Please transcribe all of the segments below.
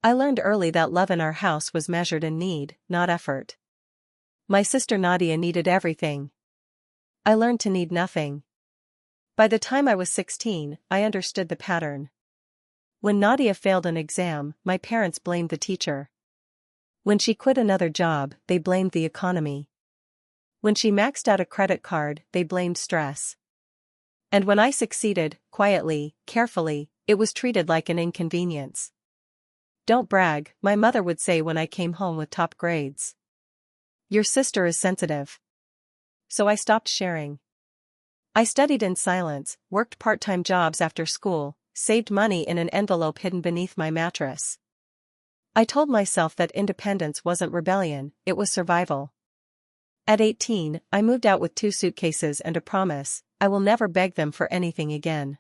I learned early that love in our house was measured in need, not effort. My sister Nadia needed everything. I learned to need nothing. By the time I was 16, I understood the pattern. When Nadia failed an exam, my parents blamed the teacher. When she quit another job, they blamed the economy. When she maxed out a credit card, they blamed stress. And when I succeeded, quietly, carefully, it was treated like an inconvenience. "Don't brag," my mother would say when I came home with top grades. "Your sister is sensitive." So I stopped sharing. I studied in silence, worked part-time jobs after school, saved money in an envelope hidden beneath my mattress. I told myself that independence wasn't rebellion, it was survival. At 18, I moved out with 2 suitcases and a promise: I will never beg them for anything again.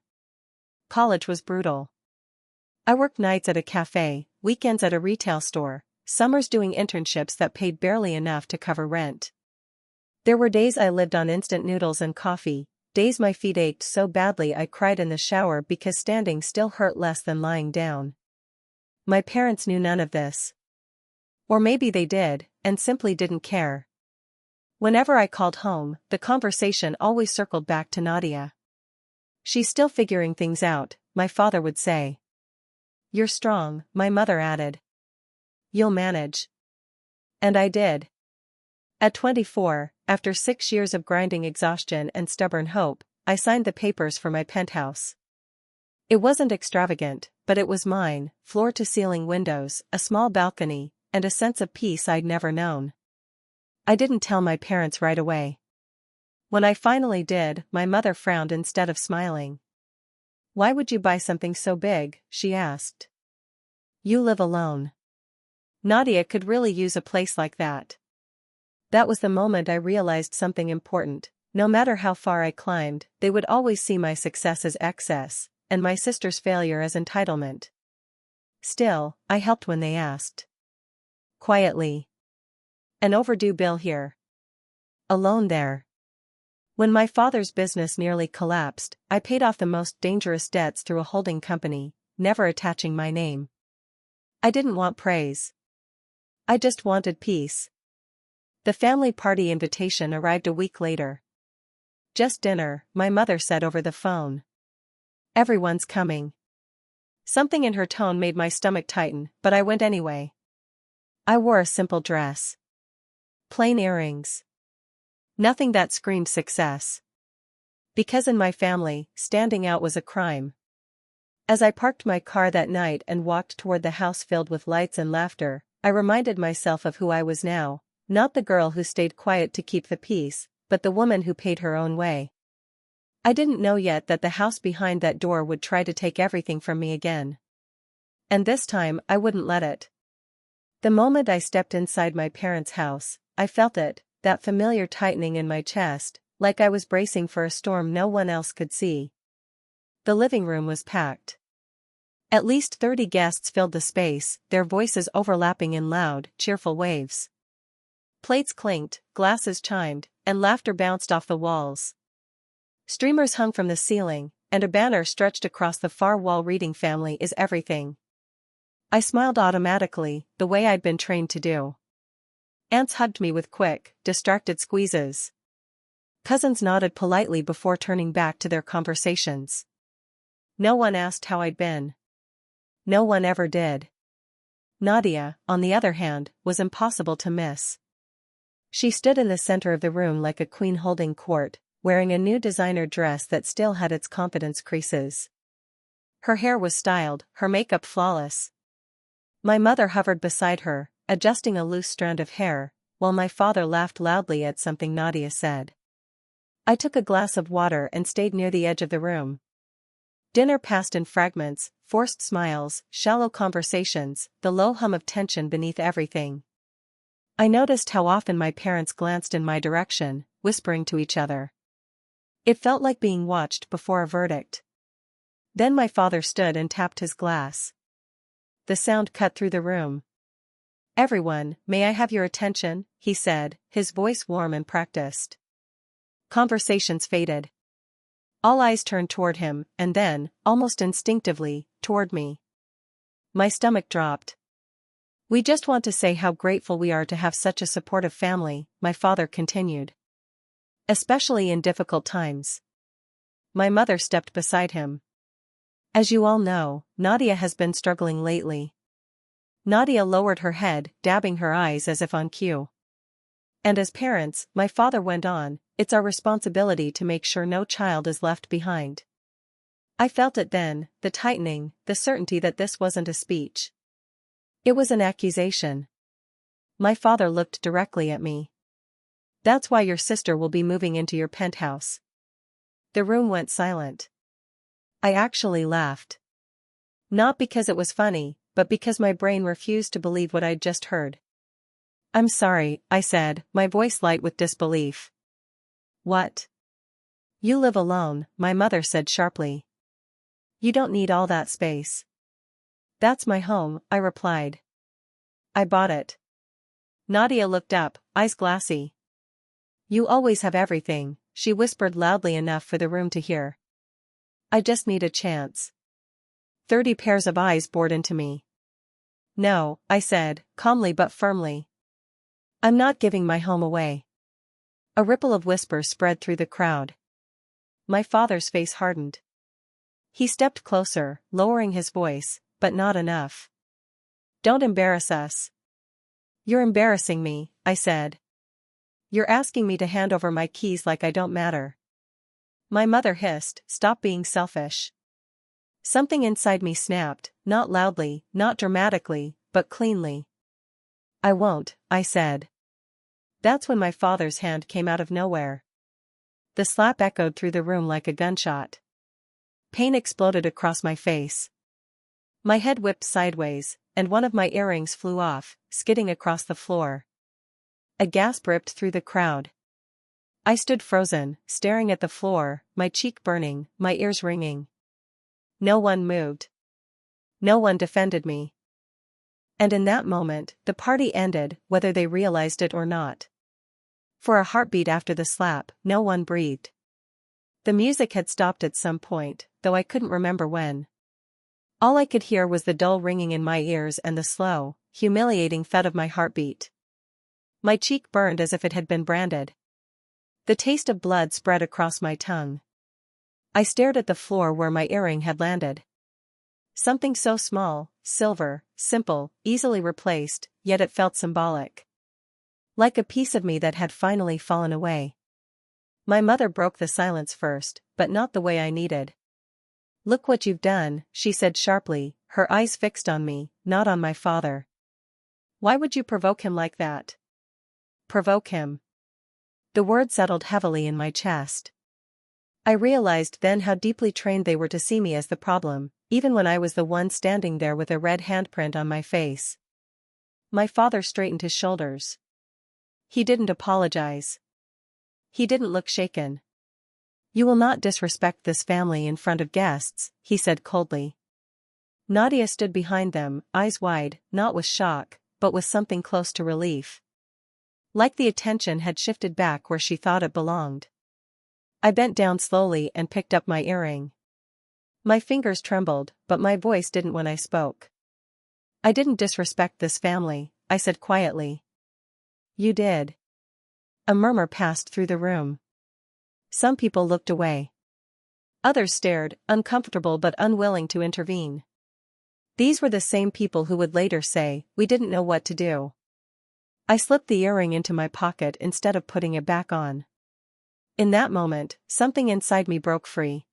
College was brutal. I worked nights at a cafe, weekends at a retail store, summers doing internships that paid barely enough to cover rent. There were days I lived on instant noodles and coffee, days my feet ached so badly I cried in the shower because standing still hurt less than lying down. My parents knew none of this. Or maybe they did, and simply didn't care. Whenever I called home, the conversation always circled back to Nadia. "She's still figuring things out," my father would say. "You're strong," my mother added. "You'll manage." And I did. At 24, after 6 years of grinding exhaustion and stubborn hope, I signed the papers for my penthouse. It wasn't extravagant, but it was mine: floor-to-ceiling windows, a small balcony, and a sense of peace I'd never known. I didn't tell my parents right away. When I finally did, my mother frowned instead of smiling. "Why would you buy something so big?" she asked. "You live alone. Nadia could really use a place like that." That was the moment I realized something important: no matter how far I climbed, they would always see my success as excess, and my sister's failure as entitlement. Still, I helped when they asked. Quietly. An overdue bill here. A loan there. When my father's business nearly collapsed, I paid off the most dangerous debts through a holding company, never attaching my name. I didn't want praise. I just wanted peace. The family party invitation arrived a week later. "Just dinner," my mother said over the phone. "Everyone's coming." Something in her tone made my stomach tighten, but I went anyway. I wore a simple dress. Plain earrings. Nothing that screamed success. Because in my family, standing out was a crime. As I parked my car that night and walked toward the house filled with lights and laughter, I reminded myself of who I was now: not the girl who stayed quiet to keep the peace, but the woman who paid her own way. I didn't know yet that the house behind that door would try to take everything from me again. And this time, I wouldn't let it. The moment I stepped inside my parents' house, I felt it, that familiar tightening in my chest, like I was bracing for a storm no one else could see. The living room was packed. At least 30 guests filled the space, their voices overlapping in loud, cheerful waves. Plates clinked, glasses chimed, and laughter bounced off the walls. Streamers hung from the ceiling, and a banner stretched across the far wall reading "Family is everything." I smiled automatically, the way I'd been trained to do. Aunts hugged me with quick, distracted squeezes. Cousins nodded politely before turning back to their conversations. No one asked how I'd been. No one ever did. Nadia, on the other hand, was impossible to miss. She stood in the center of the room like a queen holding court, wearing a new designer dress that still had its confidence creases. Her hair was styled, her makeup flawless. My mother hovered beside her, adjusting a loose strand of hair, while my father laughed loudly at something Nadia said. I took a glass of water and stayed near the edge of the room. Dinner passed in fragments, forced smiles, shallow conversations, the low hum of tension beneath everything. I noticed how often my parents glanced in my direction, whispering to each other. It felt like being watched before a verdict. Then my father stood and tapped his glass. The sound cut through the room. "Everyone, may I have your attention?" he said, his voice warm and practiced. Conversations faded. All eyes turned toward him, and then, almost instinctively, toward me. My stomach dropped. We just want to say how grateful we are to have such a supportive family, my father continued. Especially in difficult times. My mother stepped beside him. As you all know, Nadia has been struggling lately. Nadia lowered her head, dabbing her eyes as if on cue. And as parents, my father went on, it's our responsibility to make sure no child is left behind. I felt it then, the tightening, the certainty that this wasn't a speech. It was an accusation. My father looked directly at me. That's why your sister will be moving into your penthouse. The room went silent. I actually laughed. Not because it was funny, but because my brain refused to believe what I'd just heard. I'm sorry, I said, my voice light with disbelief. What? You live alone, my mother said sharply. You don't need all that space. That's my home, I replied. I bought it. Nadia looked up, eyes glassy. You always have everything, she whispered loudly enough for the room to hear. I just need a chance. 30 pairs of eyes bored into me. No, I said, calmly but firmly. I'm not giving my home away. A ripple of whispers spread through the crowd. My father's face hardened. He stepped closer, lowering his voice, but not enough. Don't embarrass us. You're embarrassing me, I said. You're asking me to hand over my keys like I don't matter. My mother hissed, stop being selfish. Something inside me snapped, not loudly, not dramatically, but cleanly. I won't, I said. That's when my father's hand came out of nowhere. The slap echoed through the room like a gunshot. Pain exploded across my face. My head whipped sideways, and one of my earrings flew off, skidding across the floor. A gasp ripped through the crowd. I stood frozen, staring at the floor, my cheek burning, my ears ringing. No one moved. No one defended me. And in that moment, the party ended, whether they realized it or not. For a heartbeat after the slap, no one breathed. The music had stopped at some point, though I couldn't remember when. All I could hear was the dull ringing in my ears and the slow, humiliating thud of my heartbeat. My cheek burned as if it had been branded. The taste of blood spread across my tongue. I stared at the floor where my earring had landed. Something so small, silver, simple, easily replaced, yet it felt symbolic. Like a piece of me that had finally fallen away. My mother broke the silence first, but not the way I needed. Look what you've done, she said sharply, her eyes fixed on me, not on my father. Why would you provoke him like that? Provoke him. The word settled heavily in my chest. I realized then how deeply trained they were to see me as the problem, even when I was the one standing there with a red handprint on my face. My father straightened his shoulders. He didn't apologize. He didn't look shaken. You will not disrespect this family in front of guests, he said coldly. Nadia stood behind them, eyes wide, not with shock, but with something close to relief. Like the attention had shifted back where she thought it belonged. I bent down slowly and picked up my earring. My fingers trembled, but my voice didn't when I spoke. I didn't disrespect this family, I said quietly. You did. A murmur passed through the room. Some people looked away. Others stared, uncomfortable but unwilling to intervene. These were the same people who would later say, we didn't know what to do. I slipped the earring into my pocket instead of putting it back on. In that moment, something inside me broke free.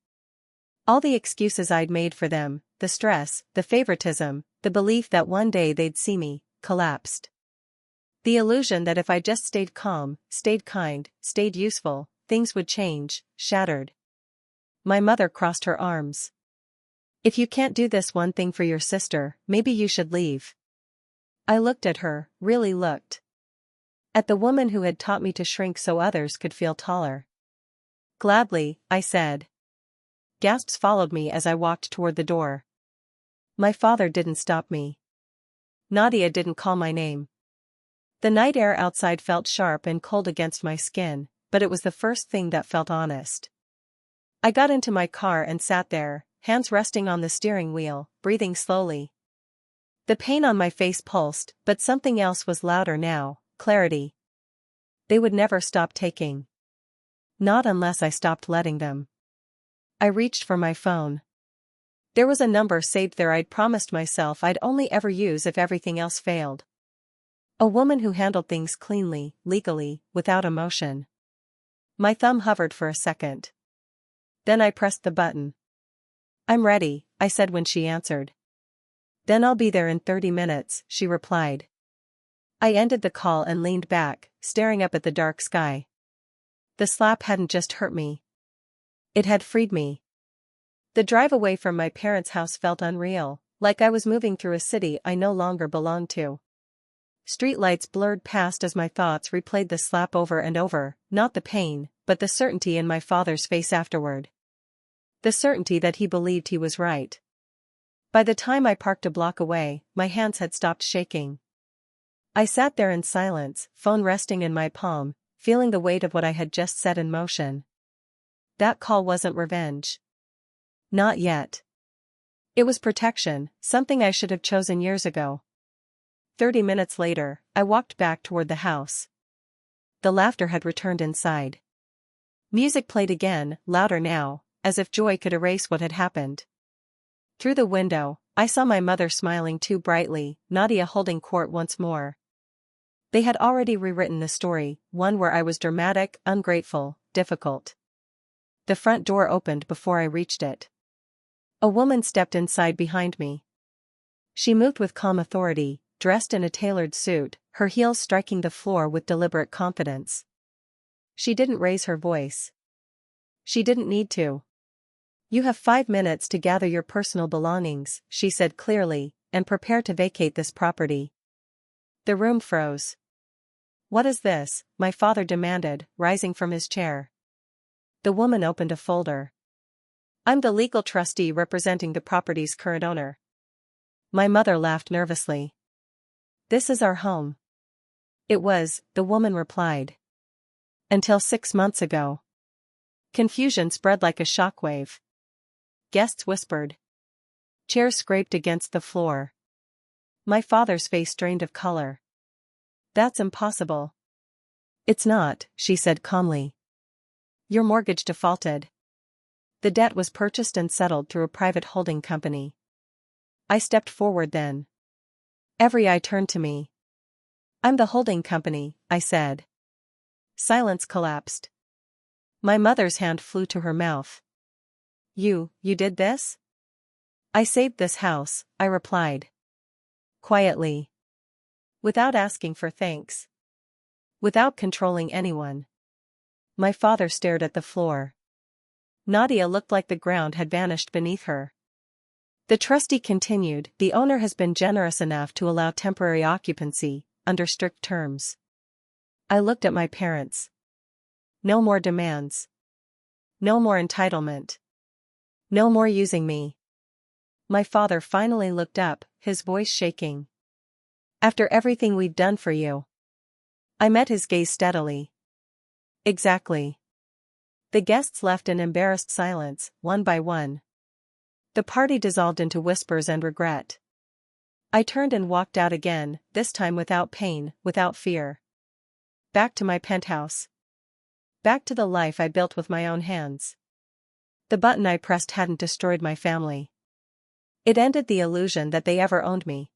All the excuses I'd made for them, the stress, the favoritism, the belief that one day they'd see me, collapsed. The illusion that if I just stayed calm, stayed kind, stayed useful, things would change, shattered. My mother crossed her arms. If you can't do this one thing for your sister, maybe you should leave. I looked at her, really looked. At the woman who had taught me to shrink so others could feel taller. Gladly, I said. Gasps followed me as I walked toward the door. My father didn't stop me. Nadia didn't call my name. The night air outside felt sharp and cold against my skin, but it was the first thing that felt honest. I got into my car and sat there, hands resting on the steering wheel, breathing slowly. The pain on my face pulsed, but something else was louder now: clarity. They would never stop taking. Not unless I stopped letting them. I reached for my phone. There was a number saved there I'd promised myself I'd only ever use if everything else failed. A woman who handled things cleanly, legally, without emotion. My thumb hovered for a second. Then I pressed the button. "I'm ready," I said when she answered. "Then I'll be there in 30 minutes, she replied. I ended the call and leaned back, staring up at the dark sky. The slap hadn't just hurt me. It had freed me. The drive away from my parents' house felt unreal, like I was moving through a city I no longer belonged to. Streetlights blurred past as my thoughts replayed the slap over and over, not the pain, but the certainty in my father's face afterward. The certainty that he believed he was right. By the time I parked a block away, my hands had stopped shaking. I sat there in silence, phone resting in my palm, feeling the weight of what I had just set in motion. That call wasn't revenge. Not yet. It was protection, something I should have chosen years ago. 30 minutes later, I walked back toward the house. The laughter had returned inside. Music played again, louder now, as if joy could erase what had happened. Through the window, I saw my mother smiling too brightly, Nadia holding court once more. They had already rewritten the story, one where I was dramatic, ungrateful, difficult. The front door opened before I reached it. A woman stepped inside behind me. She moved with calm authority, dressed in a tailored suit, her heels striking the floor with deliberate confidence. She didn't raise her voice. She didn't need to. "You have 5 minutes to gather your personal belongings," she said clearly, "and prepare to vacate this property." The room froze. "What is this?" my father demanded, rising from his chair. The woman opened a folder. "I'm the legal trustee representing the property's current owner." My mother laughed nervously. "This is our home." "It was," the woman replied. "Until 6 months ago." Confusion spread like a shockwave. Guests whispered. Chairs scraped against the floor. My father's face drained of color. "That's impossible." "It's not," she said calmly. "Your mortgage defaulted. The debt was purchased and settled through a private holding company." I stepped forward then. Every eye turned to me. "I'm the holding company," I said. Silence collapsed. My mother's hand flew to her mouth. You did this?" "I saved this house," I replied. Quietly. Without asking for thanks. Without controlling anyone. My father stared at the floor. Nadia looked like the ground had vanished beneath her. The trustee continued, "The owner has been generous enough to allow temporary occupancy, under strict terms." I looked at my parents. No more demands. No more entitlement. No more using me. My father finally looked up, his voice shaking. "After everything we've done for you." I met his gaze steadily. "Exactly." The guests left in embarrassed silence, one by one. The party dissolved into whispers and regret. I turned and walked out again, this time without pain, without fear. Back to my penthouse. Back to the life I built with my own hands. The button I pressed hadn't destroyed my family. It ended the illusion that they ever owned me.